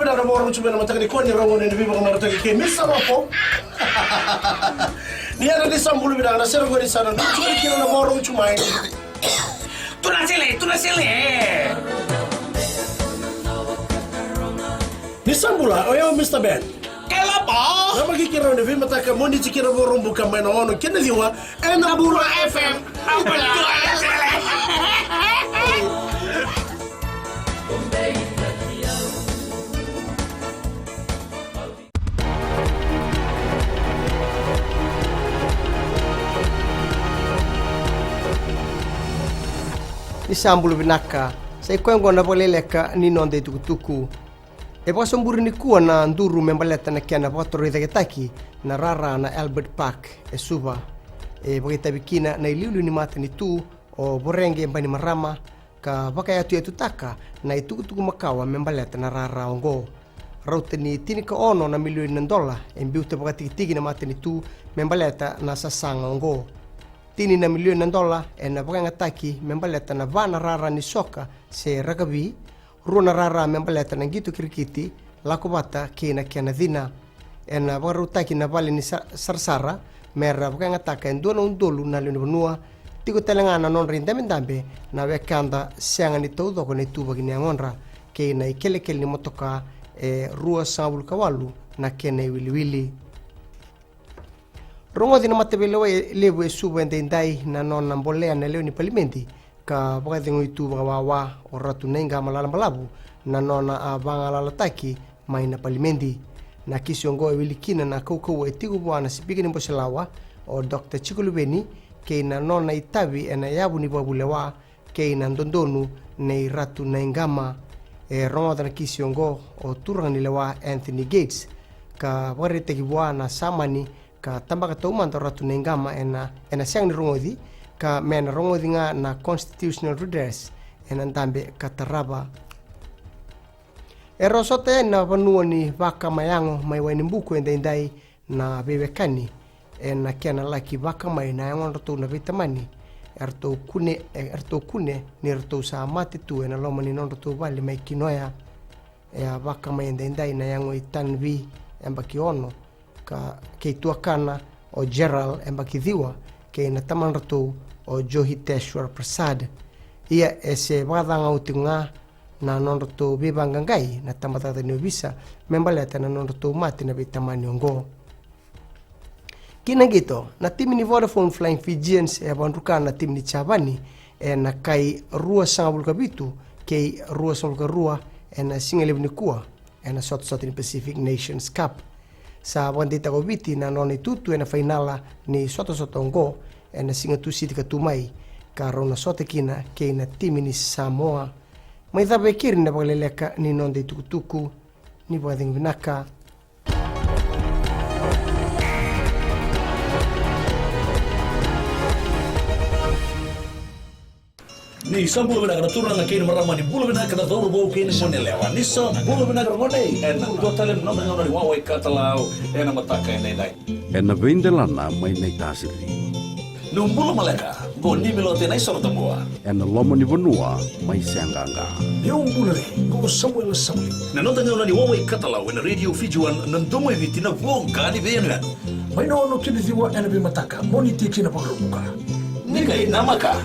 na ramoro chumena matakani kwa ni rango ni biba kama rataki ke misa wapo. Ni ana ni sambulu bida na sero gori sana. Chumena kina na moro chumai. Tunasele. Ni sambula oyo Mr. Ben. Kelapa. Nama kikira ni biba mataka mondi chikira borombu kama na ono kina diwa ena bula FM. Ambala. Ni sambulu binaka sai kwengo na boleleka ni nonde tukutuku e pa somburu ni kuwa na nduru membaleta na kiana potro idaketaki na rara na Albert Park e suba e bogeta bikina na iliulu ni mata ni tu o borenge mbani marama ka baka ya tutaka na itukutuku makawa membaleta na rara ongo raute ni tinika ono na milioni na dola e mbiute bogati tigi na mata ni tu membaleta na sasanga ongo tini na milioni na dola e na baka ngataki membaleta na vana rara ni soka se rugby runa rara membaleta na gitu krikiti lakubata kina kiana dhina e na baka rutaki na bali ni sarsara mera baka ngataka endona undolu na leoni banua tigo telengana non rindamendambe na wekanda sianga ni todo ko ni tuba gini angonra kina ikelekele ni motoka e rua sabul kawalu na kena wiliwili rongo dina matebele lebu e suba ndai na non na mbolea na leo ni palimenti ka baka dingo itu wawa o ratu nenga malala malabu na nona abanga lalataki mai na palimenti na kisiongo e wilikina na koko e tigo bwana sipigini mboselawa o Dr. Chikulubeni keina nona itabi ena yabu ni babulewa keina ndondonu nei ratu na ingama e rongo dana kisiongo o turang nilewa Anthony Gates ka warite kibwa na samani ka tambaka taumanta ratu na ingama ena siang ni rongodi ka mena rongodi nga na constitutional redress ena ndambe kataraba e rosote na vanua ni vaka mayango mai wani mbuku endai na bebekani na kiana laki vaka mai na yangon rato na vitamani erto kune ni rato sa mate tu na loma ni non rato vale mai kinoya e vaka mai endai na yango itanvi embaki ono ka ke tuakana o Gerald embaki diwa ke na taman rato o Johiteshwar Prasad ia ese vadanga utinga na non rato bibangangai na tamatata ni visa membaleta na non rato mate na vitamani ongo kina gitu na tim ni Vodafone Flying Fijians e banduka na tim ni Chabani e na kai rua sangabul kabitu kei rua sangabul rua e na singalib ni kuwa e na sot ni Pacific Nations Cup sa bandita ko biti na noni tutu e na finala ni sot ongo e na singatu siti katumai karo na sote kina kei na tim ni Samoa mai dhabe kiri na bagaleleka ni nonde tukutuku ni bading binaka Ni sambulu bina kana turna kini marama ni bulu bina kana doro bo kini monelewa ni sambulu bina kana ngone en do talem no no ni wawe katalau en mataka en dai en vendelana mai nei tasiri no bulu maleka bo ni milote nai sorta boa en lomo ni bonua mai sanganga Yo bulare go Samuel Samli. na no tanyo ni wawe katalau en radio fijuan nandomo vitina vonga ni benu Mai no kini diwa ena bi mataka moni tiki na pagrubuka. ni kai namaka